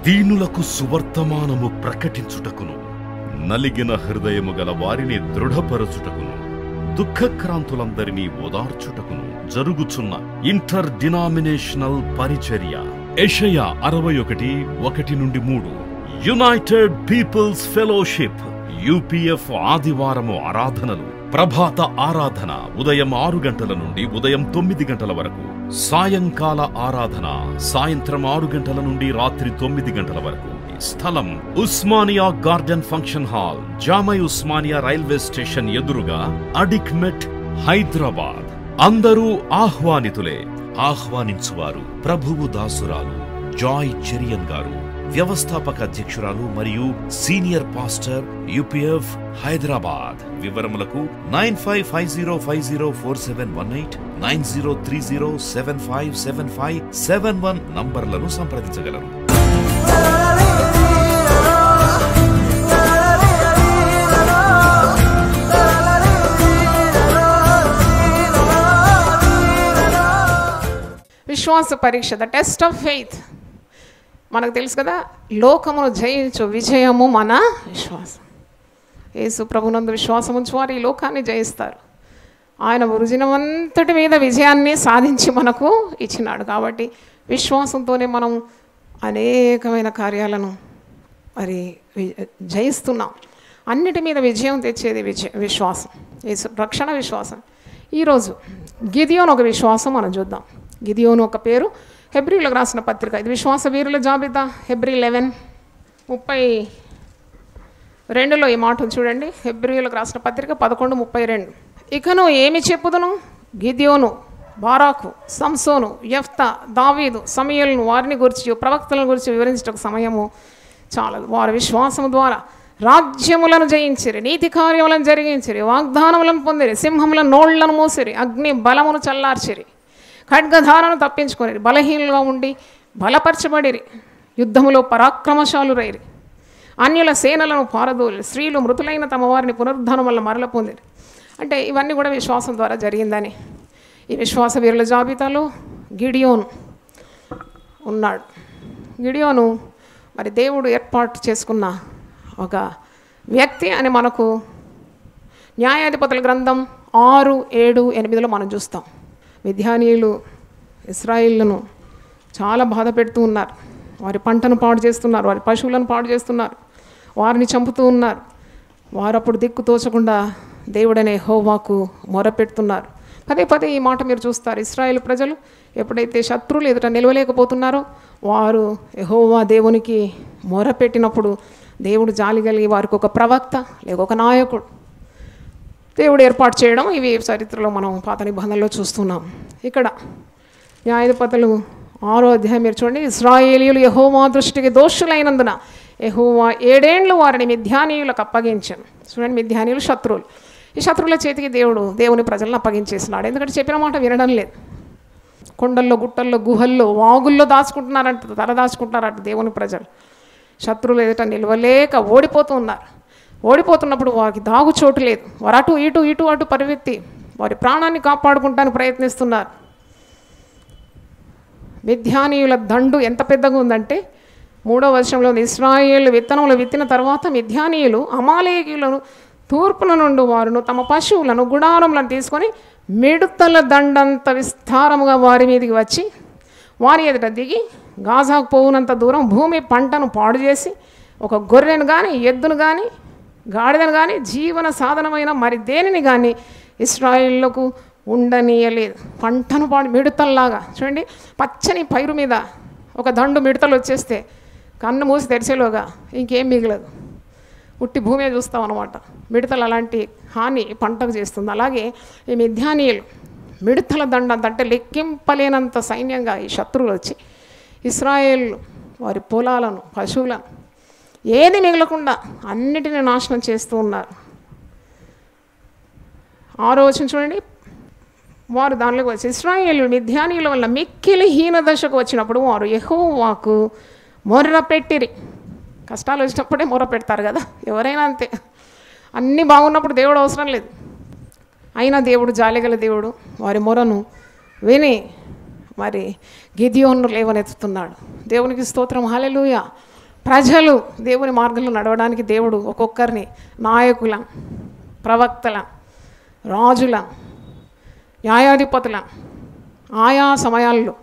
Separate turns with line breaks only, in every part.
దీనులకు సువర్తమానము ప్రకటించుటకును, నలిగిన హృదయము గల వారిని దృఢపరచుటకును, దుఃఖక్రాంతులందరినీ ఓదార్చుటకును జరుగుచున్న ఇంటర్ డినామినేషనల్ పరిచర్య. యెషయా 61:1-3. యునైటెడ్ పీపుల్స్ ఫెలోషిప్ యూపీఎఫ్ ఆదివారము ఆరాధనలు. ప్రభాత ఆరాధన ఉదయం 6 గంటల నుండి ఉదయం 9 గంటల వరకు. సాయంకాల ఆరాధన సాయంత్రం 6 గంటల నుండి రాత్రి 9 గంటల వరకు. స్థలం Osmania garden function hall, జామై Osmania railway station ఎదురుగా, అడిక్మెట్, హైదరాబాద్. అందరూ ఆహ్వానితులే. ఆహ్వానించువారు ప్రభువు దాసురాలు జాయ్ చెరియన్ గారు, వ్యవస్థాపక అధ్యక్షురాలు మరియు సీనియర్ పాస్టర్ యూపీఎఫ్ హైదరాబాద్. వివరములకు 9550504718, 9030757571 నంబర్లను సంప్రదించగలరు.
విశ్వాస పరీక్ష, ద టెస్ట్ ఆఫ్ ఫెయిత్. మనకు తెలుసు కదా, లోకమును జయించు విజయము మన విశ్వాసం. యేసు ప్రభునందు విశ్వాసం ఉంచువారు ఈ లోకాన్ని జయిస్తారు. ఆయన వృజనమంతటి మీద విజయాన్ని సాధించి మనకు ఇచ్చినాడు. కాబట్టి విశ్వాసంతోనే మనం అనేకమైన కార్యాలను మరి జయిస్తున్నాం. అన్నిటి మీద విజయం తెచ్చేది విశ్వాసం, యేసు రక్షణ విశ్వాసం. ఈరోజు గిదియోను ఒక విశ్వాసం మనం చూద్దాం. గిదియోను ఒక పేరు. హెబ్రీలకు రాసిన పత్రిక, ఇది విశ్వాస వీరుల జాబితా. హెబ్రీ 11:32 ఈ మాట చూడండి. హెబ్రీలకు రాసిన పత్రిక 11:32. ఇకను ఏమి చెప్పుదును? గిదియోను, బారాకు, సంసోను, యెఫ్తా, దావీదు, సమూయేలును వారిని గురించి ప్రవక్తలను గురించి వివరించటకు సమయము చాలదు. వారి విశ్వాసము ద్వారా రాజ్యములను జయించిరి, నీతి కార్యములను జరిగించిరి, వాగ్దానములను పొందిరి, సింహముల నోళ్లను మూసిరి, అగ్ని బలమును చల్లార్చిరి, ఖడ్గధారను తప్పించుకొని బలహీనులుగా ఉండి బలపరచబడిరి, యుద్ధములో పరాక్రమశాలురైరి, అన్యుల సేనలను పారదోలి, స్త్రీలు మృతులైన తమ వారిని పునరుద్ధానం వల్ల మరల పొందిరి. అంటే ఇవన్నీ కూడా విశ్వాసం ద్వారా జరిగిందని. ఈ విశ్వాస వీరుల జాబితాలో గిడియోను ఉన్నాడు. గిడియోను మరి దేవుడు ఏర్పాటు చేసుకున్న ఒక వ్యక్తి అని మనకు న్యాయాధిపతుల గ్రంథం 6-7-8 మనం చూస్తాం. మిద్యానీయులు ఇశ్రాయేలును చాలా బాధ పెడుతూ ఉన్నారు. వారి పంటను పాడు చేస్తున్నారు, వారి పశువులను పాడు చేస్తున్నారు, వారిని చంపుతూ ఉన్నారు. వారు అప్పుడు దిక్కు తోచకుండా దేవుడనే యెహోవాకు మొరపెడుతున్నారు. పదే పదే ఈ మాట మీరు చూస్తారు. ఇశ్రాయేలు ప్రజలు ఎప్పుడైతే శత్రువులు ఎదుట నిలవలేకపోతున్నారో వారు యెహోవా దేవునికి మొరపెట్టినప్పుడు దేవుడు జాలి కలిగి వారికి ఒక ప్రవక్త లేక ఒక నాయకుడు దేవుడు ఏర్పాటు చేయడం ఇవి చరిత్రలో మనం పాత నిబంధనలో చూస్తున్నాం. ఇక్కడ న్యాయాధిపతులు 6వ అధ్యాయం మీరు చూడండి. ఇశ్రాయేలీయులు యెహోవా దృష్టికి దోషులైనందున యెహోవా 7 ఏళ్ళు వారిని మిద్యానీయులకు అప్పగించాను. చూడండి, మిద్యానీయులు శత్రువులు. ఈ శత్రువుల చేతికి దేవుని ప్రజలను అప్పగించేసినాడు. ఎందుకంటే చెప్పిన మాట వినడం లేదు. కొండల్లో, గుట్టల్లో, గుహల్లో, వాగుల్లో దాచుకుంటున్నారంట, దాచుకుంటున్నారంట దేవుని ప్రజలు. శత్రువులు ఎదుట నిలవలేక ఓడిపోతూ ఉన్నారు. ఓడిపోతున్నప్పుడు వారికి దాగుచోటు లేదు. వారు అటు ఇటు పరిగెత్తి వారి ప్రాణాన్ని కాపాడుకుంటానికి ప్రయత్నిస్తున్నారు. మిద్యానీయుల దండు ఎంత పెద్దగా ఉందంటే 3వ వచనంలో ఇశ్రాయేలు విత్తనములు విత్తిన తర్వాత మిద్యానీయులు అమాలేకీయులను తూర్పున నుండి వారును తమ పశువులను గుడారములను తీసుకొని మిడతల దండంత విస్తారముగా వారి మీదికి వచ్చి వారి ఎదుట దిగి గాజాకు పోవునంత దూరం భూమి పంటను పాడు చేసి ఒక గొర్రెను కానీ, ఎద్దును కానీ, గాడిదను కానీ, జీవన సాధనమైన మరి దేనిని కానీ ఇశ్రాయేలులకు ఉండనీయలేదు. పంటను పాడు మిడతల్లాగా. చూడండి, పచ్చని పైరు మీద ఒక దండు మిడతలు వచ్చేస్తే కన్ను మూసి తెరిచేలోగా ఇంకేం మిగలదు, ఉట్టి భూమే చూస్తాం అన్నమాట. మిడతలు అలాంటి హాని పంటకు చేస్తుంది. అలాగే ఈ మిద్యానీయులు మిడతల దండంత, అంటే లెక్కింపలేనంత సైన్యంగా ఈ శత్రువులు వచ్చి ఇశ్రాయేలు వారి పొలాలను, పశువులను ఏది మిగలకుండా అన్నిటిని నాశనం చేస్తూ ఉన్నారు. 6వ వచనం చూడండి. వారు దానిలోకి వచ్చి ఇశ్రాయేలు మిద్యానీయుల వల్ల మిక్కిలి హీన దశకు వచ్చినప్పుడు వారు యెహోవాకు మొర్ర పెట్టిరి. కష్టాలు వచ్చినప్పుడే మొర్ర పెడతారు కదా, ఎవరైనా అంతే. అన్నీ బాగున్నప్పుడు దేవుడు అవసరం లేదు. అయినా దేవుడు జాలిగల దేవుడు వారి మొరను విని మరి గిదియోను లేవనెత్తుతున్నాడు. దేవునికి స్తోత్రం, హల్లెలూయా. ప్రజలు దేవుని మార్గంలో నడవడానికి దేవుడు ఒక్కొక్కరిని నాయకుల, ప్రవక్తల, రాజుల, న్యాయాధిపతుల ఆయా సమయాల్లో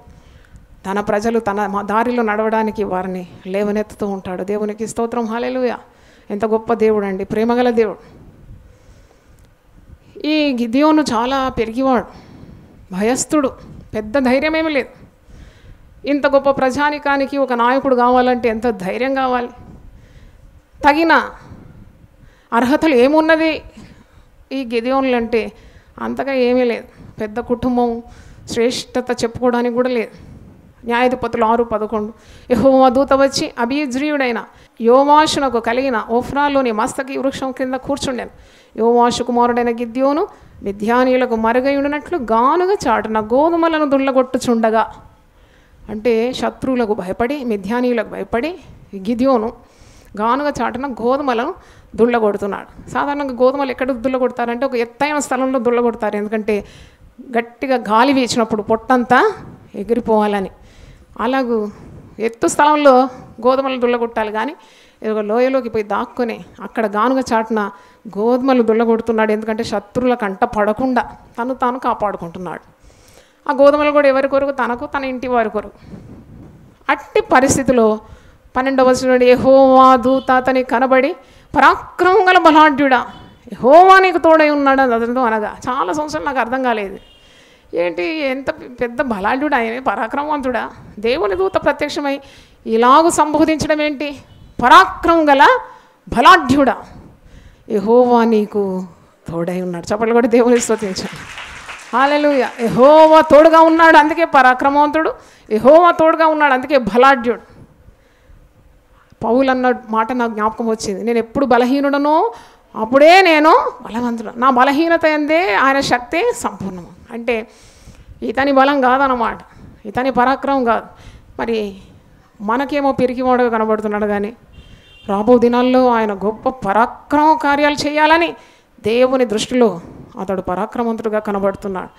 తన ప్రజలు తన దారిలో నడవడానికి వారిని లేవనెత్తుతూ ఉంటాడు. దేవునికి స్తోత్రం, హల్లెలూయా. ఎంత గొప్ప దేవుడు అండి, ప్రేమగల దేవుడు. ఈ గిద్యోను చాలా పెరిగివాడు, భయస్థుడు, పెద్ద ధైర్యం ఏమీ లేదు. ఇంత గొప్ప ప్రజానికానికి ఒక నాయకుడు కావాలంటే ఎంత ధైర్యం కావాలి, తగిన అర్హతలు ఏమున్నది ఈ గిద్యోనులు అంటే అంతగా ఏమీ లేదు. పెద్ద కుటుంబం, శ్రేష్టత చెప్పుకోవడానికి కూడా లేదు. న్యాయాధిపతులు 6:11 యెహోవా దూత వచ్చి అబీజ్రీయుడైన యోవాషునకు కలిగిన ఓఫ్రాలోని మస్తకి వృక్షం కింద కూర్చుండెను. యోవాషు కుమారుడైన గిద్యోను మిద్యానీయులకు మరుగయుండినట్లు గానుగ చాటున గోధుమలను దుళ్ళగొట్టుచుండగా, అంటే శత్రువులకు భయపడి, మిద్యానీయులకు భయపడి గిద్యోను గానుగ చాటున గోధుమలను దుళ్ళగొడుతున్నాడు. సాధారణంగా గోధుమలు ఎక్కడ దుళ్ళగొడతారంటే ఒక ఎత్తైన స్థలంలో దుళ్ళగొడతారు, ఎందుకంటే గట్టిగా గాలి వీచినప్పుడు పొట్టంతా ఎగిరిపోవాలని. అలాగూ ఎత్తు స్థలంలో గోధుమలు దుళ్ళగొట్టాలి, కానీ ఒక లోయలోకి పోయి దాక్కుని అక్కడ గానుగ చాటున గోధుమలు దుళ్ళగొడుతున్నాడు, ఎందుకంటే శత్రువుల కంట పడకుండా తను తాను కాపాడుకుంటున్నాడు. ఆ గోధుమలు కూడా ఎవరి కొరకు? తనకు, తన ఇంటి వారి కొరకు. అట్టి పరిస్థితిలో 12వ వచనం, యెహోవా దూత అతని కనబడి పరాక్రమం గల బలాఢ్యుడా, యెహోవా నీకు తోడై ఉన్నాడు అతనితో అనగా. చాలా సంవత్సరాలు నాకు అర్థం కాలేదు, ఏంటి ఎంత పెద్ద బలాఢ్యుడా, ఆయన పరాక్రమవంతుడా, దేవుని దూత ప్రత్యక్షమై ఇలాగూ సంబోధించడం ఏంటి? పరాక్రమం గల బలాఢ్యుడా, యెహోవా నీకు తోడై ఉన్నాడు. చప్పట్లు కూడా దేవుని స్తుతించండి, హల్లెలూయా. యెహోవా తోడుగా ఉన్నాడు, అందుకే పరాక్రమవంతుడు. యెహోవా తోడుగా ఉన్నాడు, అందుకే బలాఢ్యుడు. పౌలు అన్న మాట నాకు జ్ఞాపకం వచ్చింది, నేను ఎప్పుడు బలహీనుడనో అప్పుడే నేను బలవంతుడు, నా బలహీనత ఎందే ఆయన శక్తి సంపూర్ణము. అంటే ఇతని బలం కాదన్నమాట, ఇతని పరాక్రమం కాదు. మరి మనకేమో పిరికివాడుగా కనబడుతున్నాడు, కానీ రాబో దినాల్లో ఆయన గొప్ప పరాక్రమ కార్యాలు చేయాలని దేవుని దృష్టిలో అతడు పరాక్రమవంతుడుగా కనబడుతున్నాడు.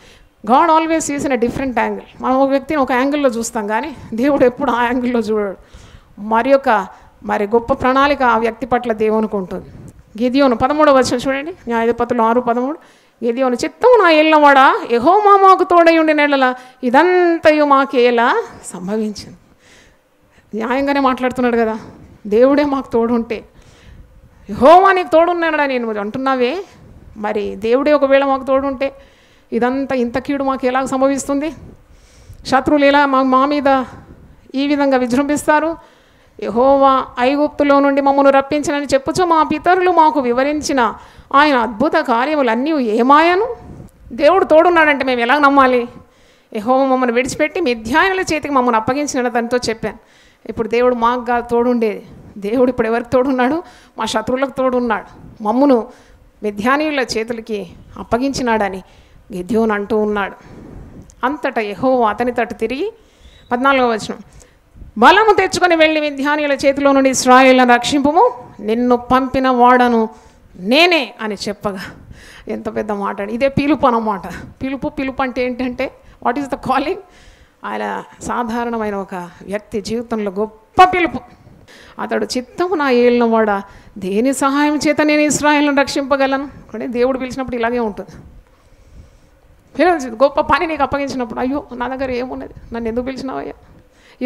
God always sees in a different angle. మనం ఒక వ్యక్తిని ఒక యాంగిల్లో చూస్తాం, కానీ దేవుడు ఎప్పుడు ఆ యాంగిల్లో చూడడు. మరి గొప్ప ప్రణాళిక ఆ వ్యక్తి పట్ల దేవునికి ఉంటుంది. గిద్యోను 13వ వచనం చూడండి, న్యాయాధిపతులు 6:13. గిద్యోను చిత్తము నా ఏలినవాడా, యెహోవా మాకు తోడై ఉండిన యెడల ఇదంతయు మాకేలా సంభవించింది. న్యాయంగానే మాట్లాడుతున్నాడు కదా, దేవుడే మాకు తోడుంటే, యెహోవా నీకు తోడున్నాడా నేను అంటున్నావే, మరి దేవుడే ఒకవేళ మాకు తోడుంటే ఇదంతా ఇంత కీడు మాకు ఎలా సంభవిస్తుంది? శత్రువులు ఎలా మా మీద ఈ విధంగా విజృంభిస్తారు? యెహోవా ఐగుప్తులో నుండి మమ్మల్ని రప్పించనని చెప్పుచు మా పితరులు మాకు వివరించిన ఆయన అద్భుత కార్యములన్నీ ఏమాయను? దేవుడు తోడున్నాడంటే మేము ఎలా నమ్మాలి? యెహోవా మమ్మల్ని విడిచిపెట్టి మిద్యానీయుల చేతికి మమ్మల్ని అప్పగించిన తనతో చెప్పాను. ఇప్పుడు దేవుడు మాకు తోడుండేది, దేవుడు ఇప్పుడు ఎవరికి తోడున్నాడు? మా శత్రువులకు తోడున్నాడు, మమ్మును మిద్యానీయుల చేతులకి అప్పగించినాడని గిద్యోను అంటూ ఉన్నాడు. అంతటా యెహోవా అతని తట్టు తిరిగి 14వ వచనం, బలము తెచ్చుకొని వెళ్ళి మిద్యానీయుల చేతిలో నుండి ఇశ్రాయేలును రక్షింపుము, నిన్ను పంపిన వాడను నేనే అని చెప్పగా. ఎంత పెద్ద మాట అండి, ఇదే పిలుపు అన్నమాట. పిలుపు అంటే ఏంటంటే వాట్ ఈస్ ద కాలింగ్? ఆయన సాధారణమైన ఒక వ్యక్తి జీవితంలో గొప్ప పిలుపు. అతడు చిత్తము నా ఏలినవాడా, దేని సహాయం చేత నేను ఇశ్రాయేలును రక్షింపగలను? అంటే దేవుడు పిలిచినప్పుడు ఇలాగే ఉంటుంది. గొప్ప పని నీకు అప్పగించినప్పుడు, అయ్యో నా దగ్గర ఏమున్నది, నన్ను ఎందుకు పిలిచినావయ్యా?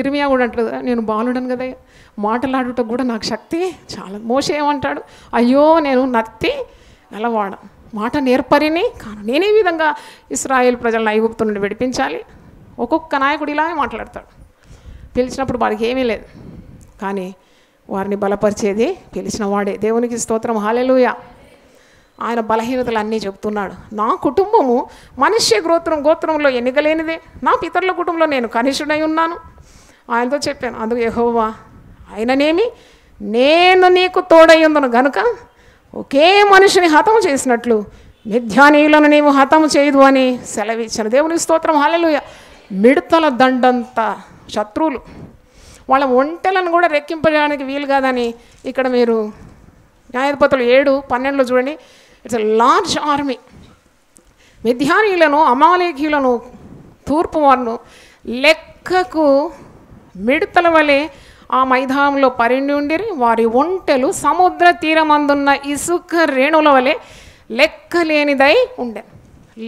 ఇర్మియా కూడా అంటాడు కదా, నేను బాలుడను కదయ్యా, మాటలాడుటకు కూడా నాకు శక్తి చాలా. మోషే ఏమంటాడు? అయ్యో నేను నత్తి గలవాడ, మాట నేర్పరిని కాను, నేనే విధంగా ఇశ్రాయేల్ ప్రజలను ఐగుప్తు నుండి విడిపించాలి. ఒక్కొక్క నాయకుడు ఇలాగే మాట్లాడతాడు. పిలిచినప్పుడు వాడికి ఏమీ లేదు, కానీ వారిని బలపరిచేది పిలిచిన వాడే. దేవునికి స్తోత్రం, హల్లెలూయా. ఆయన బలహీనతలు అన్నీ చెప్తున్నాడు. నా కుటుంబము మనుష్య గోత్రంలో ఎన్నికలేనిదే, నా పితరుల కుటుంబంలో నేను కనిష్ఠుడై ఉన్నాను. ఆయనతో చెప్పాను, అందుకు యెహోవా ఆయననేమి నేను నీకు తోడై ఉందును గనుక ఒకే మనిషిని హతము చేసినట్లు మిద్యానీయులను నీవు హతము చేయదు అని సెలవిచ్చాను. దేవునికి స్తోత్రం, హల్లెలూయా. మిడతల దండంత శత్రువులు, వాళ్ళ ఒంటెలను కూడా రెక్కింపడానికి వీలు కాదని ఇక్కడ మీరు న్యాయాధిపతులు 7:12 చూడండి. It's a large army. మిద్యానీయులను, అమాలేకీయులను, తూర్పు వారును లెక్కకు మిడతల వలె ఆ మైదానంలో పరిండి ఉండిరి. వారి ఒంటెలు సముద్ర తీరమందున్న ఇసుక రేణుల వలె లెక్కలేనిదై ఉండే.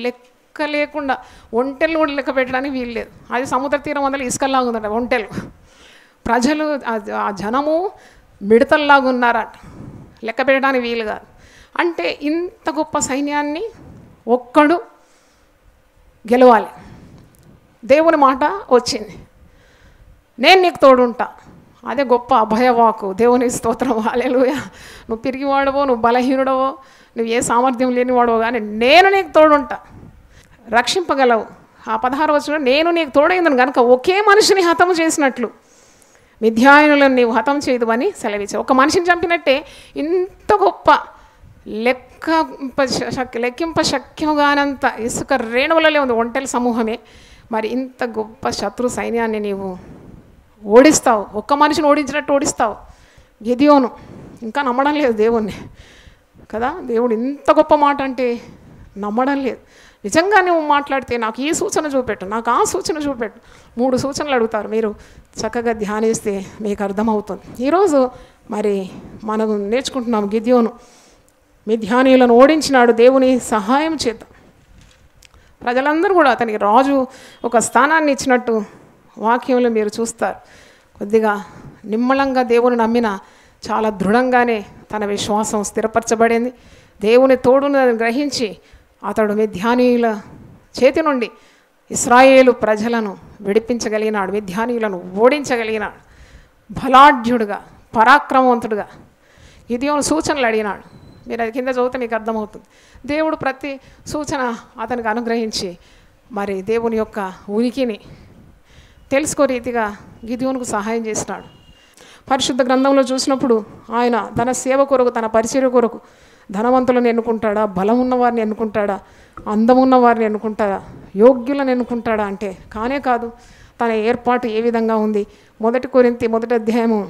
లెక్క లేకుండా ఒంటెలు కూడా లెక్క పెట్టడానికి వీల్లేదు. అది సముద్ర తీరం అందులో ఇసుకల్లాగా ఉందట ఒంటెలు. ప్రజలు ఆ జనము మిడతల్లాగా ఉన్నారట, లెక్క పెట్టడానికి వీలు కాదు. అంటే ఇంత గొప్ప సైన్యాన్ని ఒక్కడు గెలవాలి. దేవుని మాట వచ్చింది, నేను నీకు తోడుంటా. అదే గొప్ప అభయవాకు. దేవుని స్తోత్రం, హల్లెలూయా. నువ్వు పిరిగివాడవో, నువ్వు బలహీనుడవో, నువ్వు ఏ సామర్థ్యం లేనివాడవో, కానీ నేను నీకు తోడుంటా, రక్షింపగలవు. ఆ 16వ వచనంలో నేను నీకు తోడైందని కనుక ఒకే మనిషిని హతము చేసినట్లు మిథ్యానులను నీవు హతం చేయదు అని సెలవిచ్చావు. ఒక మనిషిని చంపినట్టే ఇంత గొప్ప లెక్కింప శక్యముగానంత ఇసుక రేణువులలో ఉంది ఒంటెల సమూహమే. మరి ఇంత గొప్ప శత్రు సైన్యాన్ని నీవు ఓడిస్తావు, ఒక్క మనిషిని ఓడించినట్టు ఓడిస్తావు. గిదియోను ఇంకా నమ్మడం లేదు దేవుణ్ణి కదా. దేవుడు ఇంత గొప్ప మాట అంటే నమ్మడం లేదు. నిజంగా నువ్వు మాట్లాడితే నాకు ఈ సూచన చూపెట్టు, నాకు ఆ సూచన చూపెట్టు, 3 సూచనలు అడుగుతారు. మీరు చక్కగా ధ్యానిస్తే మీకు అర్థమవుతుంది. ఈరోజు మరి మనం నేర్చుకుంటున్నాం, గిద్యోను మిథ్యానీయులను ఓడించినాడు దేవుని సహాయం చేత. ప్రజలందరూ కూడా అతనికి రాజు ఒక స్థానాన్ని ఇచ్చినట్టు వాక్యంలో మీరు చూస్తారు. కొద్దిగా నిమ్మలంగా దేవుని నమ్మిన చాలా దృఢంగానే తన విశ్వాసం స్థిరపరచబడింది. దేవుని తోడును గ్రహించి అతడు మిథ్యానీయుల చేతి నుండి ఇశ్రాయేలు ప్రజలను విడిపించగలిగినాడు, మిథ్యానీయులను ఓడించగలిగినాడు. బలాఢ్యుడుగా, పరాక్రమవంతుడుగా గిద్యోను సూచనలు అడిగినాడు. మీరు అది కింద చదివితే మీకు అర్థమవుతుంది. దేవుడు ప్రతి సూచన అతనికి అనుగ్రహించి మరి దేవుని యొక్క ఉనికిని తెలుసుకో రీతిగా గిద్యోనుకు సహాయం చేసినాడు. పరిశుద్ధ గ్రంథంలో చూసినప్పుడు ఆయన తన సేవ కొరకు, తన పరిచర్య కొరకు ధనవంతులను ఎన్నుకుంటాడా, బలం ఉన్నవారిని ఎన్నుకుంటాడా, అందమున్న వారిని ఎన్నుకుంటాడా, యోగ్యులను ఎన్నుకుంటాడా అంటే కానే కాదు. తన ఏర్పాటు ఏ విధంగా ఉంది? 1 కొరింథీ 1వ అధ్యాయము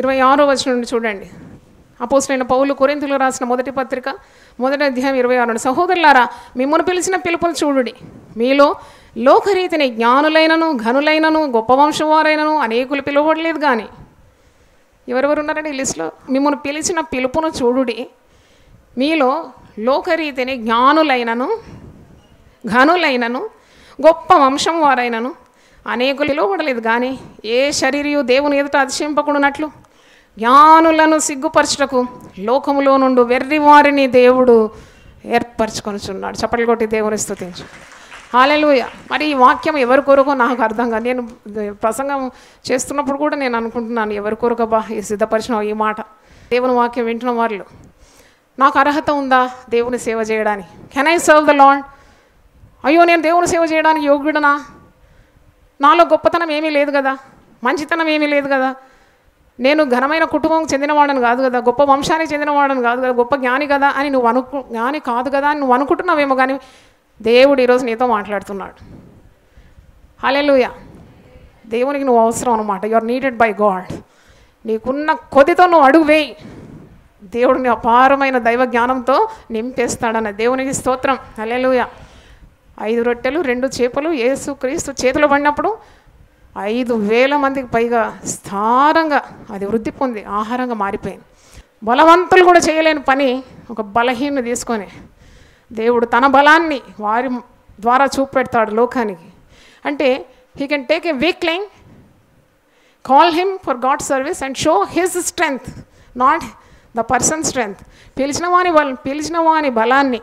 26వ వచనం నుండి చూడండి. అపోస్తలుడైన పౌలు కొరింథీయులకు రాసిన 1వ పత్రిక 1వ అధ్యాయం 26. సహోదరులారా, మిమ్మల్ని పిలిచిన పిలుపును చూడుడి. మీలో లోకరీతిని జ్ఞానులైనను ఘనులైనను గొప్ప వంశం వారైనను అనేకులు పిలువబడలేదు. కానీ ఎవరెవరు ఉన్నారండి ఈ లిస్టులో? మిమ్మల్ని పిలిచిన పిలుపును చూడుడి. మీలో లోకరీతిని జ్ఞానులైనను ఘనులైనను గొప్ప వంశం వారైనను అనేకులు పిలువబడలేదు. కానీ ఏ శరీరయు దేవుని ఎదుట అతిశయింపకుండానట్లు జ్ఞానులను సిగ్గుపరచుటకు లోకములో నుండి వెర్రి వారిని దేవుడు ఏర్పరచుకొనుచున్నాడు. చప్పట్లు కొట్టి దేవుని స్తుతించు. హల్లెలూయా. మరి ఈ వాక్యం ఎవరి కొరకో నాకు అర్థం కాదు. నేను ప్రసంగం చేస్తున్నప్పుడు కూడా నేను అనుకుంటున్నాను, ఎవరి కొరకబా ఈ సిద్ధపరిచిన ఈ మాట. దేవుని వాక్యం వింటున్న వాళ్ళు, నాకు అర్హత ఉందా దేవుని సేవ చేయడానికి? Can I serve the lord? అయ్యో, నేను దేవుని సేవ చేయడానికి యోగ్యుడనా? నాలో గొప్పతనం ఏమీ లేదు కదా, మంచితనం ఏమీ లేదు కదా, నేను ఘనమైన కుటుంబం చెందినవాడని కాదు కదా, గొప్ప వంశానికి చెందినవాడని కాదు కదా, గొప్ప జ్ఞాని కదా అని జ్ఞాని కాదు కదా అని నువ్వు అనుకుంటున్నావేమో. కానీ దేవుడు ఈరోజు నీతో మాట్లాడుతున్నాడు. హల్లెలూయా. దేవునికి నువ్వు అవసరం అన్నమాట. You are needed by God. నీకున్న కొద్దితో నువ్వు అడుగు వేయి, దేవుడిని అపారమైన దైవ జ్ఞానంతో నింపేస్తాడన్న దేవునికి స్తోత్రం. హల్లెలూయా. 5 రొట్టెలు 2 చేపలు యేసుక్రీస్తు చేతిలో పడినప్పుడు 5,000 మందికి పైగా స్థానంగా అది వృద్ధి పొంది ఆహారంగా మారిపోయింది. బలవంతులు కూడా చేయలేని పని ఒక బలహీనను తీసుకొని దేవుడు తన బలాన్ని వారి ద్వారా చూపెడతాడు లోకానికి. అంటే he can take a weakling, call him for God service and show his strength, not the person strength. పిలిచిన వాని బలాన్ని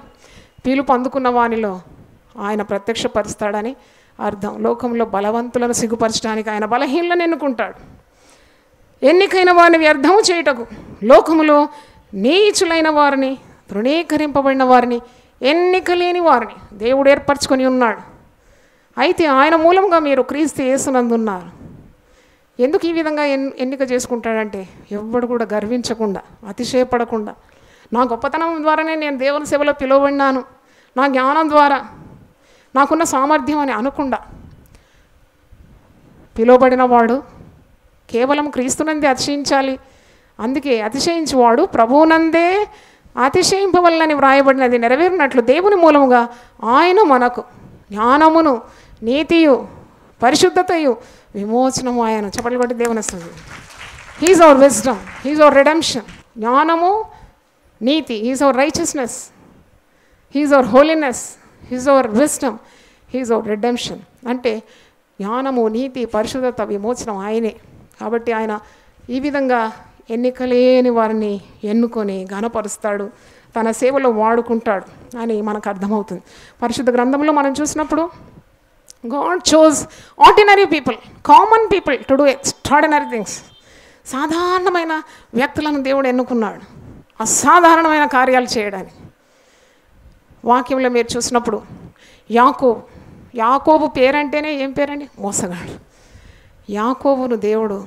పిలుపు అందుకున్న వానిలో ఆయన ప్రత్యక్షపరుస్తాడని అర్థం. లోకంలో బలవంతులను సిగ్గుపరచడానికి ఆయన బలహీనలను ఎన్నుకుంటాడు. ఎన్నికైన వారిని వ్యర్థము చేయుటకు లోకములో నీచులైన వారిని, తృణీకరింపబడిన వారిని, ఎన్నిక లేని వారిని దేవుడు ఏర్పరచుకొని ఉన్నాడు. అయితే ఆయన మూలంగా మీరు క్రీస్తు యేసునందున్నారు. ఎందుకు ఈ విధంగా ఎన్నిక చేసుకుంటాడంటే, ఎవ్వడు కూడా గర్వించకుండా, అతిశయపడకుండా, నా గొప్పతనం ద్వారానే నేను దేవుని సేవలో పిలువబడినాను, నా జ్ఞానం ద్వారా, నాకున్న సామర్థ్యం అని అనకుండా, పిలువబడిన వాడు కేవలం క్రీస్తునందే అతిశయించాలి. అందుకే అతిశయించువాడు ప్రభువునందే అతిశయింపవలనని వ్రాయబడినది నెరవేరినట్లు దేవుని మూలముగా ఆయన మనకు జ్ఞానమును, నీతియు, పరిశుద్ధతయు, విమోచనము ఆయన. చప్పట్లు కొట్టి దేవుని స్తుతించండి. He is our wisdom, he is our redemption. జ్ఞానము, నీతి, he is our righteousness, he is our holiness, he is our wisdom, he is our redemption. అంటే జ్ఞానము, నీతి, పరిశుద్ధత, విమోచనం ఆయనే. కాబట్టి ఆయన ఈ విధంగా ఎన్నికలేని వారిని ఎన్నుకొని ఘనపరుస్తాడు, తన సేవలో వాడుకుంటాడు అని మనకు అర్థమవుతుంది. పరిశుద్ధ గ్రంథంలో మనం చూసినప్పుడు God chose ordinary people, common people to do extraordinary things. సాధారణమైన వ్యక్తులను దేవుడు ఎన్నుకున్నాడు అసాధారణమైన కార్యాలు చేయడానికి. వాక్యంలో మీరు చూసినప్పుడు యాకోబు పేరంటేనే ఏం పేరండి? మోసగాడు. యాకోబును దేవుడు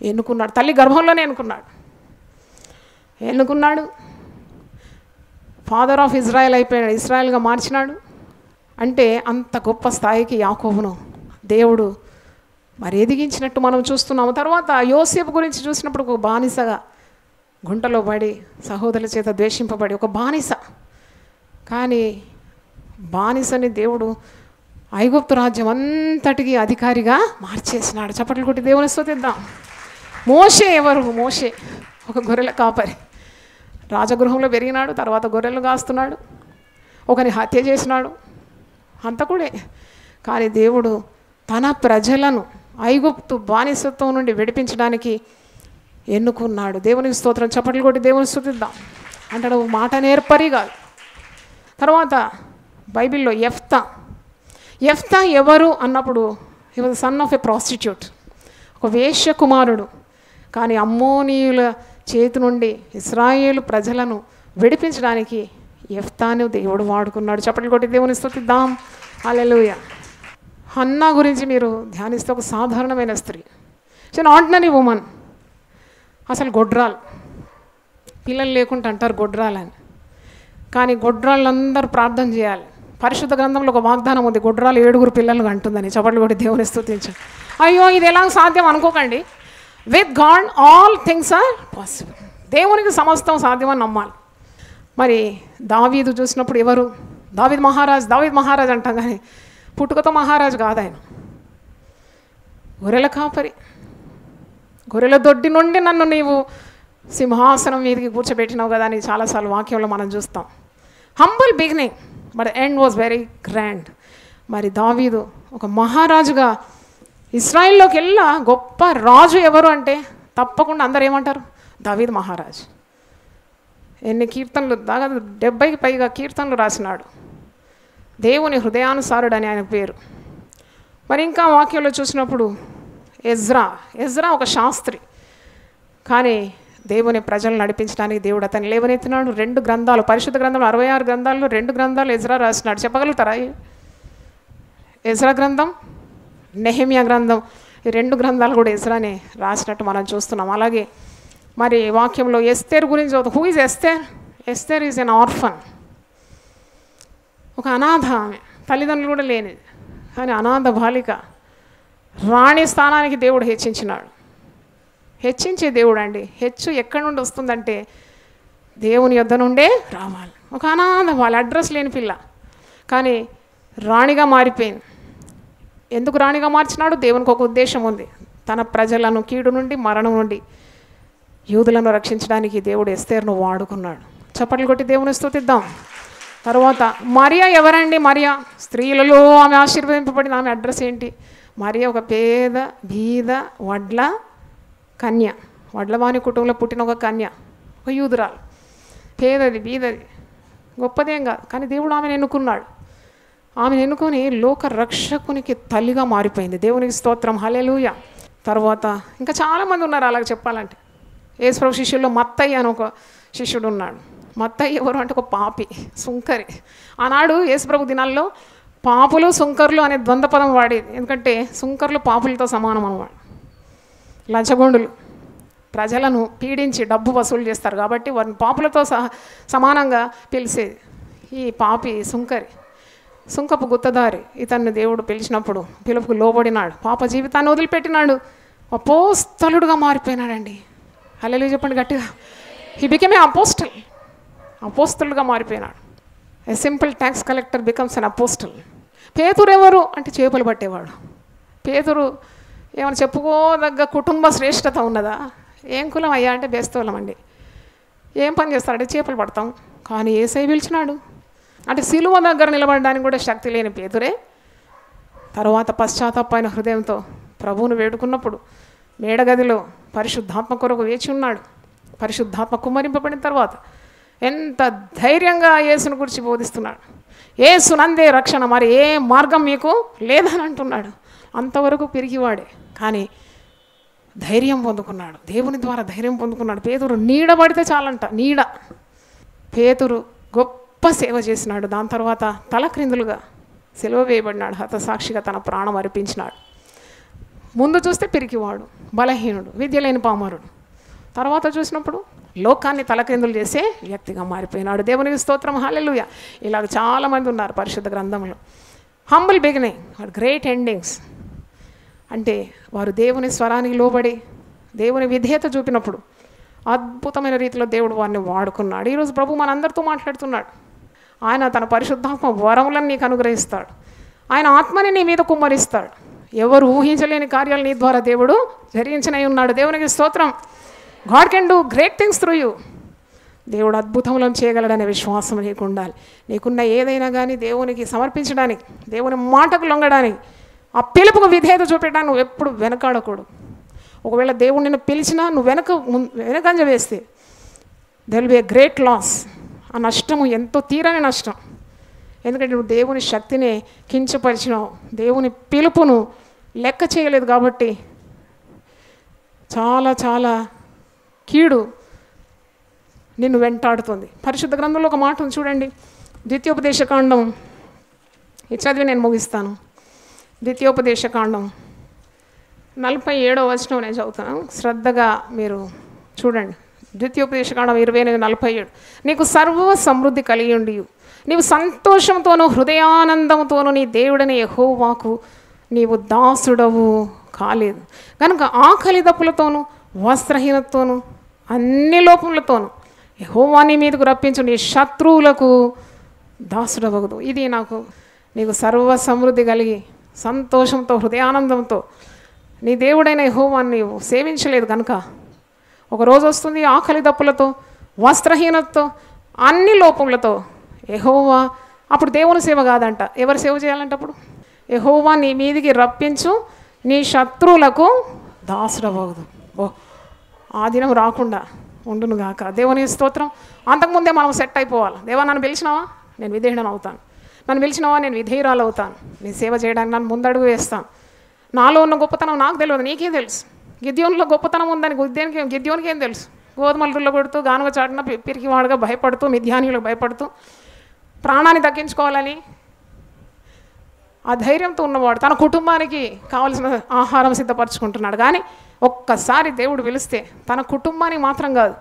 ఎన్నుకున్నాడు, తల్లి గర్భంలోనే ఎన్నుకున్నాడు. ఫాదర్ ఆఫ్ ఇజ్రాయెల్ అయిపోయాడు, ఇజ్రాయెల్గా మార్చినాడు. అంటే అంత గొప్ప స్థాయికి యాకోబును దేవుడు మరి ఎదిగించినట్టు మనం చూస్తున్నాము. తర్వాత యోసేపు గురించి చూసినప్పుడు ఒక బానిసగా గుంటలో పడి సహోదరుల చేత ద్వేషింపబడి ఒక బానిస. కానీ బానిసని దేవుడు ఐగుప్తు రాజ్యం అంతటికి అధికారిగా మార్చేసినాడు. చప్పట్లు కొట్టి దేవుని స్తుతిద్దాం. మోషే ఎవరు? మోషే ఒక గొర్రెల కాపరి, రాజగృహంలో పెరిగినాడు, తర్వాత గొర్రెలు కాస్తున్నాడు, ఒకని హత్య చేసినాడు, హంతకుడే. కానీ దేవుడు తన ప్రజలను ఐగుప్తు బానిసత్వం నుండి విడిపించడానికి ఎన్నుకున్నాడు. దేవునికి స్తోత్రం. చప్పట్లు కొట్టి దేవుని స్తుతిద్దాం. అంటే నువ్వు మాట నేర్పరి కాదు. తర్వాత బైబిల్లో యెఫ్తా ఎవరు అన్నప్పుడు he was son of a prostitute, ఒక వేశ్య కుమారుడు. కానీ అమ్మోనీయుల చేతి నుండి ఇశ్రాయేలు ప్రజలను విడిపించడానికి యెఫ్తాను దేవుడు వాడుకున్నాడు. చప్పట్లు కొట్టి దేవుని స్తుతిద్దాం. హల్లెలూయా. హన్నా గురించి మీరు ధ్యానిస్తే ఒక సాధారణమైన స్త్రీ, చిన్న ఆర్డినరీ ఉమెన్, అసలు గొడ్రాలు. పిల్లలు లేకుండా అంటారు గొడ్రాలని, కానీ గొడ్రాళ్ళందరూ ప్రార్థన చేయాలి. పరిశుద్ధ గ్రంథంలో ఒక వాగ్దానం ఉంది, గొడ్రాలు 7 పిల్లలు అంటుందని. చప్పట్లు కొట్టి దేవుని స్తుతించండి. అయ్యో ఇది ఎలా సాధ్యం అనుకోకండి. With God all things are possible. దేవునికి సమస్తం సాధ్యమని నమ్మాలి. మరి దావీదు చూసినప్పుడు ఎవరు? దావీద్ మహారాజ్ అంటాం, కానీ పుట్టుకతో మహారాజు కాదు ఆయన. గొర్రెల కాపరి. గొర్రెల దొడ్డి నుండి నన్ను నీవు సింహాసనం మీదకి కూర్చోబెట్టినావు కదా అని చాలాసార్లు వాక్యంలో మనం చూస్తాం. Humble beginning, but end was very grand. మరి దావీదు ఒక మహారాజుగా ఇస్రాయిల్లోకి వెళ్ళా గొప్ప రాజు ఎవరు అంటే తప్పకుండా అందరు ఏమంటారు? దావీదు మహారాజు. ఎన్ని కీర్తనలు, దాదాపు 70కి పైగా కీర్తనలు రాసినాడు. దేవుని హృదయానుసారుడు అని ఆయన పేరు. మరి ఇంకా వాక్యంలో చూసినప్పుడు ఎజ్రా ఒక శాస్త్రి, కానీ దేవుని ప్రజలను నడిపించడానికి దేవుడు అతన్ని లేవనెత్తినాడు. 2 గ్రంథాలు, పరిశుద్ధ గ్రంథంలో 66 గ్రంథాల్లో 2 గ్రంథాలు ఎజ్రా రాసినాడు. చెప్పగలుగుతారా? ఎజ్రా గ్రంథం, నెహెమియా గ్రంథం, ఈ 2 గ్రంథాలు కూడా ఎజ్రానే రాసినట్టు మనం చూస్తున్నాం. అలాగే మరి వాక్యంలో ఎస్తేర్ గురించి చదువు. Who is Esther? Esther is an orphan, ఒక అనాథ. ఆమె తల్లిదండ్రులు కూడా లేనిది, కానీ అనాథ బాలిక. రాణి స్థానానికి దేవుడు హెచ్చించే దేవుడు అండి. హెచ్చు ఎక్కడి నుండి వస్తుందంటే దేవుని యొద్ద నుండే రావాలి. ఒక అనాథ వాళ్ళ అడ్రస్ లేని పిల్ల, కానీ రాణిగా మారిపోయింది. ఎందుకు రాణిగా మార్చినాడు? దేవునికి ఒక ఉద్దేశం ఉంది. తన ప్రజలను కీడు నుండి, మరణం నుండి యూదులను రక్షించడానికి దేవుడు ఎస్తేర్ను వాడుకున్నాడు. చప్పట్లు కొట్టి దేవుని స్తుతిద్దాం. తర్వాత మరియా ఎవరండి? మరియా స్త్రీలలో ఆమె ఆశీర్వదింపబడింది. ఆమె అడ్రస్ ఏంటి? మరియా ఒక పేద బీద వడ్ల కన్య, వడ్లవాణి కుటుంబంలో పుట్టిన ఒక కన్య, ఒక యూదురాలు. పేదది బీదది, గొప్పదేం కాదు, కానీ దేవుడు ఆమెను ఎన్నుకున్నాడు. ఆమెను ఎన్నుకొని లోక రక్షకునికి తల్లిగా మారిపోయింది. దేవునికి స్తోత్రం. హల్లెలూయా. తర్వాత ఇంకా చాలామంది ఉన్నారు అలాగే చెప్పాలంటే. యేసుప్రభు శిష్యుల్లో మత్తయ్య అని ఒక శిష్యుడు ఉన్నాడు. మత్తయ్య ఎవరు అంటే ఒక పాపి, సుంకరి. ఆనాడు యేసుప్రభు దినాల్లో పాపులు సుంకర్లు అనే ద్వంద్వ పదం వాడేది. ఎందుకంటే సుంకర్లు పాపులతో సమానం అన్నమాట. లంచగొండులు, ప్రజలను పీడించి డబ్బు వసూలు చేస్తారు కాబట్టి వారిని పాపులతో సమానంగా పిలిచేది. ఈ పాపి సుంకరి, సుంకపు గుత్తదారి. ఇతన్ని దేవుడు పిలిచినప్పుడు పిలుపుకు లోబడినాడు. పాప జీవితాన్ని వదిలిపెట్టినాడు. అపోస్తలుడుగా మారిపోయినాడండి. హల్లెలూయా చెప్పండి గట్టిగా. He became a apostle. అపోస్తలుగా మారిపోయినాడు. A simple tax collector becomes an apostle. పేతురు ఎవరు అంటే చేపలు పట్టేవాడు. పేతురు ఏమైనా చెప్పుకోదగ్గ కుటుంబ శ్రేష్టత ఉన్నదా? ఏం కులం అయ్యా అంటే బేస్తోలం అండి. ఏం పని చేస్తాడంటే చేపలు పడతాం. కానీ యేసయ్య పిలిచినాడు. అంటే సిలువ దగ్గర నిలబడడానికి కూడా శక్తి లేని పేతురే తర్వాత పశ్చాత్తాపమైన హృదయంతో ప్రభువును వేడుకున్నప్పుడు మేడగదిలో పరిశుద్ధాత్మ కొరకు వేచి ఉన్నాడు. పరిశుద్ధాత్మ కుమ్మరింపబడిన తర్వాత ఎంత ధైర్యంగా యేసును గురించి బోధిస్తున్నాడు. యేసునందే రక్షణ, మరి ఏ మార్గం మీకు లేదని అంటున్నాడు. అంతవరకు పిరిగివాడే, కానీ ధైర్యం పొందుకున్నాడు. దేవుని ద్వారా ధైర్యం పొందుకున్నాడు. పేతురు నీడబడితే చాలంట, నీడ. పేతురు గొప్ప సేవ చేసినాడు. దాని తర్వాత తలక్రిందులుగా సెలవు వేయబడినాడు. హతసాక్షిగా తన ప్రాణం అర్పించినాడు. ముందు చూస్తే పిరికివాడు, బలహీనుడు, విద్య లేని పామరుడు. తర్వాత చూసినప్పుడు లోకాన్ని తలక్రిందులు చేసే వ్యక్తిగా మారిపోయినాడు. దేవునికి స్తోత్రం, హల్లెలూయా. ఇలాగ చాలామంది ఉన్నారు పరిశుద్ధ గ్రంథంలో. Humble beginning, great endings. అంటే వారు దేవుని స్వరానికి లోబడి దేవుని విధేయత చూపినప్పుడు అద్భుతమైన రీతిలో దేవుడు వారిని వాడుకున్నాడు. ఈరోజు ప్రభు మనందరితో మాట్లాడుతున్నాడు. ఆయన తన పరిశుద్ధాత్మ వరములను నీకు అనుగ్రహిస్తాడు. ఆయన ఆత్మని నీ మీద కుమ్మరిస్తాడు. ఎవరు ఊహించలేని కార్యాలు నీ ద్వారా దేవుడు జరిగించనై ఉన్నాడు. దేవునికి స్తోత్రం. God can do great things through you. దేవుడు అద్భుతములను చేయగలడనే విశ్వాసం నీకు ఉండాలి. నీకున్న ఏదైనా కానీ దేవునికి సమర్పించడానికి, దేవుని మాటకు లొంగడానికి, ఆ పిలుపుకు విధేయత చూపెట్టడానికి నువ్వు ఎప్పుడు వెనకాడకూడదు. ఒకవేళ దేవుడు నిన్ను పిలిచినా నువ్వు వెనకంజ వేస్తే there will be a great loss. ఆ నష్టము ఎంతో తీరని నష్టం. ఎందుకంటే నువ్వు దేవుని శక్తిని కించపరిచినావు, దేవుని పిలుపును లెక్క చేయలేదు. కాబట్టి చాలా చాలా కీడు నిన్ను వెంటాడుతుంది. పరిశుద్ధ గ్రంథంలో ఒక మాట ఉంది చూడండి. ద్వితీయోపదేశకాండం, ఈ చదివి నేను ముగిస్తాను. ద్వితీయోపదేశకాండం 47వ వచనం నేను చదువుతాను, శ్రద్ధగా మీరు చూడండి. ద్వితీయోపదేశకాండం 28:47. నీకు సర్వ సమృద్ధి కలిగి ఉండి నీవు సంతోషంతోనూ హృదయానందంతోనూ నీ దేవుడని యెహోవాకు నీవు దాసుడవు కాలేదు కనుక ఆకలి దప్పులతోనూ వస్త్రహీనతతోనూ అన్ని లోపములతోనూ యెహోవా నీ మీదకు రప్పించు, నీ శత్రువులకు దాసుడవగదు. ఇది నీకు సర్వ సమృద్ధి కలిగి సంతోషంతో హృదయానందంతో నీ దేవుడైన యెహోవాను నీవు సేవించలేదు కనుక ఒకరోజు వస్తుంది ఆకలి దప్పులతో వస్త్రహీనతతో అన్ని లోపములతో యెహోవా. అప్పుడు దేవుని సేవ కాదంట. ఎవరు సేవ చేయాలంటే అప్పుడు యెహోవా నీ మీదికి రప్పించు, నీ శత్రువులకు దాసుడవగదు. ఆ దినం రాకుండా ఉండును గాక. దేవుని స్తోత్రం. అంతకుముందే మనం సెట్ అయిపోవాలి. దేవా నన్ను పిలిచినావా, నేను విధేయుడను అవుతాను. నన్ను పిలిచినావా, నేను విధేయురాలు అవుతాను. నీ సేవ చేయడానికి నన్ను ముందడుగు వేస్తాను. నాలో ఉన్న గొప్పతనం నాకు తెలియదు, నీకే తెలుసు. గిద్యోనులో గొప్పతనం ఉందని గిద్యోనికి ఏం తెలుసు? గోధుమలు కొడుతూ గానుగ చాటున పిరికివాడుగా భయపడుతూ మిద్యానీయులకు భయపడుతూ ప్రాణాన్ని దక్కించుకోవాలని ఆ ధైర్యంతో ఉన్నవాడు తన కుటుంబానికి కావలసిన ఆహారం సిద్ధపరచుకుంటున్నాడు. కానీ ఒక్కసారి దేవుడు పిలిస్తే తన కుటుంబానికి మాత్రం కాదు,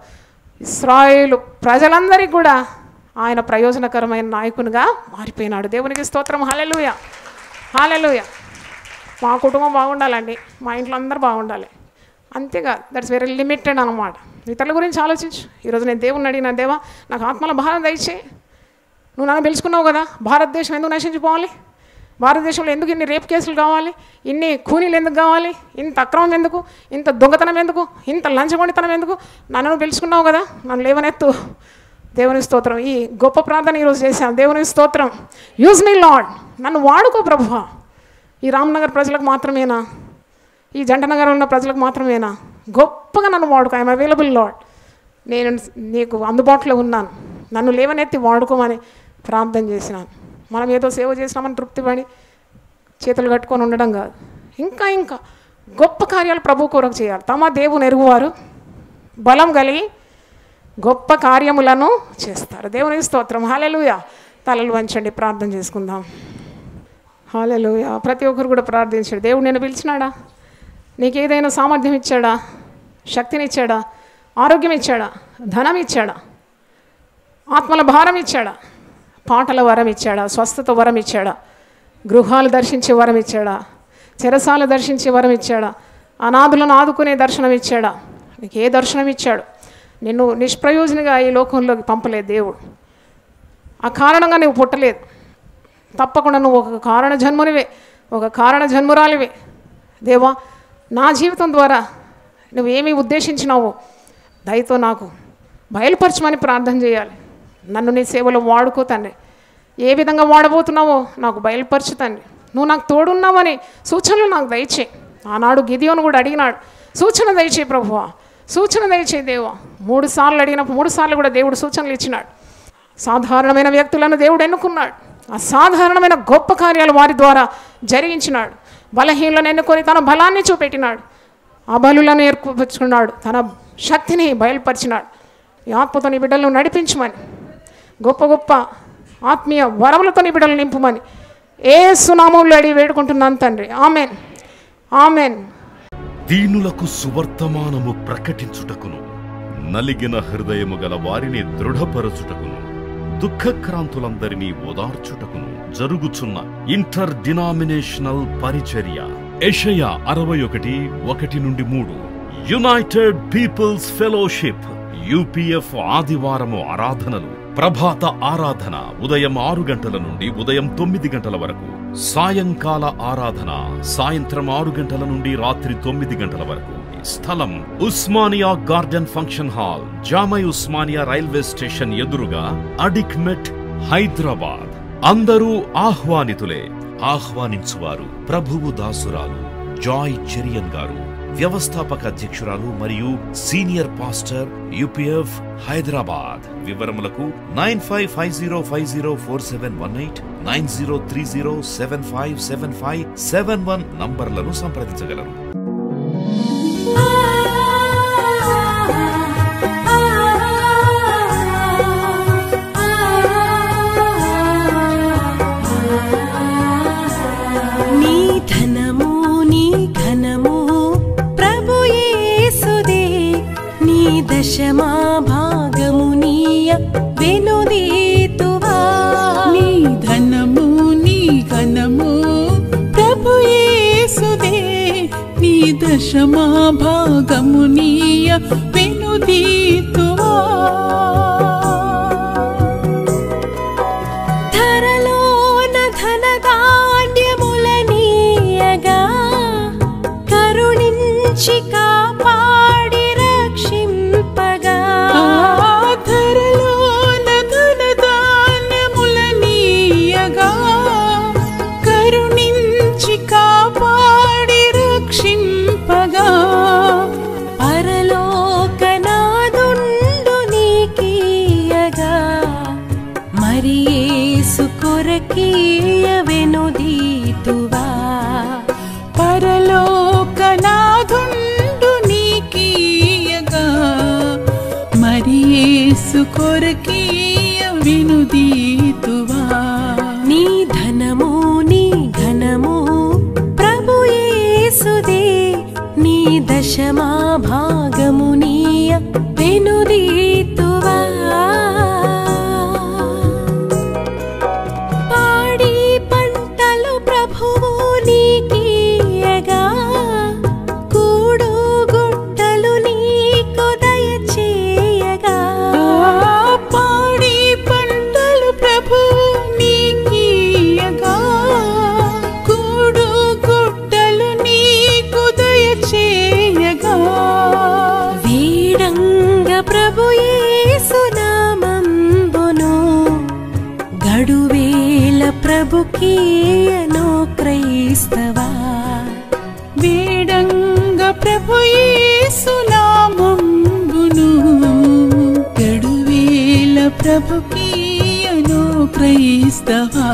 ఇశ్రాయేలు ప్రజలందరికీ కూడా ఆయన ప్రయోజనకరమైన నాయకునిగా మారిపోయినాడు. దేవునికి స్తోత్రం. హల్లెలూయా, హల్లెలూయా. మా కుటుంబం బాగుండాలండి, మా ఇంట్లో అందరూ బాగుండాలి, అంతేకాదు. దట్స్ వెరీ లిమిటెడ్ అన్నమాట. ఇతరుల గురించి ఆలోచించు. ఈరోజు నేను దేవుణ్ణి అడిగిన, దేవా నాకు ఆత్మల భారం దయచేయి. నువ్వు నన్ను పిలుచుకున్నావు కదా, భారతదేశం ఎందుకు నశించిపోవాలి, భారతదేశంలో ఎందుకు ఇన్ని రేప్ కేసులు కావాలి, ఇన్ని ఖూనీలు ఎందుకు కావాలి, ఇంత అక్రమం ఎందుకు, ఇంత దొంగతనం ఎందుకు, ఇంత లంచగొండితనం ఎందుకు, నన్ను పిలుచుకున్నావు కదా, నన్ను లేవనెత్తు. దేవుని స్తోత్రం. ఈ గొప్ప ప్రార్థన ఈరోజు చేశాను. దేవుని స్తోత్రం. యూజ్ మీ లార్డ్, నన్ను వాడుకో ప్రభువా. ఈ రామ్నగర్ ప్రజలకు మాత్రమేనా, ఈ జంటనగర్ ఉన్న ప్రజలకు మాత్రమేనా? గొప్పగా నన్ను వాడుకో. ఐఎమ్ అవైలబుల్ లార్డ్, నేను నీకు అందుబాటులో ఉన్నాను, నన్ను లేవనెత్తి వాడుకోమని ప్రార్థన చేసినాను. మనం ఏదో సేవ చేసినామని తృప్తిపడి చేతులు కట్టుకొని ఉండడం కాదు, ఇంకా ఇంకా గొప్ప కార్యాలు ప్రభు కొరకు చేయాలి. తమ దేవుని ఎరుగువారు బలం కలిగి గొప్ప కార్యములను చేస్తారు. దేవునికి స్తోత్రం. హల్లెలూయా. తలలు వంచండి, ప్రార్థన చేసుకుందాం. హల్లెలూయా. ప్రతి ఒక్కరు కూడా ప్రార్థించాడు. దేవుడు నేను పిలిచినాడా, నీకు ఏదైనా సామర్థ్యం ఇచ్చాడా, శక్తిని ఇచ్చాడా, ఆరోగ్యం ఇచ్చాడా, ధనం ఇచ్చాడా, ఆత్మల భారం ఇచ్చాడా, పాటల వరం ఇచ్చాడా, స్వస్థత వరం ఇచ్చాడా, గృహాలు దర్శించే వరం ఇచ్చాడా, చెరసాలు దర్శించే వరం ఇచ్చాడా, అనాథులను ఆదుకునే దర్శనం ఇచ్చాడా? నీకు ఏ దర్శనం ఇచ్చాడు? నిన్ను నిష్ప్రయోజనిగా ఈ లోకంలోకి పంపలేదు దేవుడు. ఆ కారణంగా నువ్వు పుట్టలేదు. తప్పకుండా నువ్వు ఒక కారణ జన్మునివే, ఒక కారణ జన్మురాలివే. దేవా నా జీవితం ద్వారా నువ్వేమి ఉద్దేశించినావో దయతో నాకు బయలుపరచమని ప్రార్థన చేయాలి. నన్ను నీ సేవలో వాడుకో తండ్రి. ఏ విధంగా వాడబోతున్నావో నాకు బయలుపరచు తండ్రి. నువ్వు నాకు తోడున్నావని సూచనలు నాకు దయచేయి. ఆనాడు గిదియోను కూడా అడిగినాడు, సూచన దయచేయి ప్రభువా, సూచన దయచేయి దేవా. 3 సార్లు అడిగినప్పుడు 3 సార్లు కూడా దేవుడు సూచనలు ఇచ్చినాడు. సాధారణమైన వ్యక్తులను దేవుడు ఎన్నుకున్నాడు. అసాధారణమైన గొప్ప కార్యాలు వారి ద్వారా జరిగించినాడు. బలహీనలను ఎన్నుకొని తన బలాన్ని చూపెట్టినాడు. అబలులను ఏర్పరచుకున్నాడు, తన శక్తిని బయలుపరిచినాడు. ఈ ఆత్మతో నీ బిడ్డలను నడిపించమని, గొప్ప గొప్ప ఆత్మీయ వరములతో నీ బిడ్డలు నింపుమని యేసు నామములో అడిగి వేడుకుంటున్నాను తండ్రి. Amen, amen.
దీనులకు సువర్తమానము ప్రకటించుటకును, నలిగిన హృదయము గల వారిని దృఢపరచుటకును, దుఃఖక్రాంతులందరినీ ఓదార్చుటకును జరుగుచున్న ఇంటర్ డినామినేషనల్ పరిచర్య. యెషయా 61:1-3. యునైటెడ్ పీపుల్స్ ఫెలోషిప్ యూపీఎఫ్ ఆదివారము ఆరాధనలు. ప్రభాత ఆరాధన ఉదయం 6 గంటల నుండి ఉదయం 9 గంటల వరకు. సాయంకాల ఆరాధన సాయంత్రం 6 గంటల నుండి రాత్రి 9 గంటల వరకు. స్థలం Osmania garden function hall, జామై Osmania railway station ఎదురుగా, అడిక్మెట్, హైదరాబాద్. అందరూ ఆహ్వానితులే. ఆహ్వానించువారు ప్రభువు దాసురాలు జాయ్ చెరియన్ గారు, వ్యవస్థాపక అధ్యక్షురాలు మరియు సీనియర్ పాస్టర్ యూపీఎఫ్ హైదరాబాద్. వివరములకు 9550504718, 9030757571 నంబర్లను సంప్రదించగలరు.
దశమా భాగమునీయ వెనుదీతువా.
నీ ధనము నీ ఘనము ప్రభు యేసుదే, నీ దశమా భాగమునీయ వెనుదీతువా.
ధరలోన ధనధాన్యములనీయగా కరుణించి కాపాడి రక్షింపగా.
ధరలోన ధనధాన్యములనీయగా కరుణించి కాపాడి రక్షింపగా.
పరలోకనాదుండు నీకీయగా మరి యేసు కొరకీయ వెనుదీతువా.
పరలోకనాథుండు నీకీయగా మరి యేసు కొరకీయ వెనుదీతువా.
నీ ధనము నీ ఘనము ప్రభు యేసుదే, నీ దశమా భాగమునీయ వెనుదీతువా. పాడి పంటలు ప్రభువు నీకీయగా కూడు గుట్టలు నీకు దయచేయగా.
పాడి పంటలు ప్రభు నీకీయగా కూడు గుట్టలు నీకు దయచేయగా.
వీడంగ ప్రభు యేసు నామంబును గడువేల ప్రభుకీయను క్రైస్తవా.
వేడంగ ప్రభు యేసు నామంబును గడువేల ప్రభుకీయను క్రైస్తవా.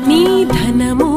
నీ ధనము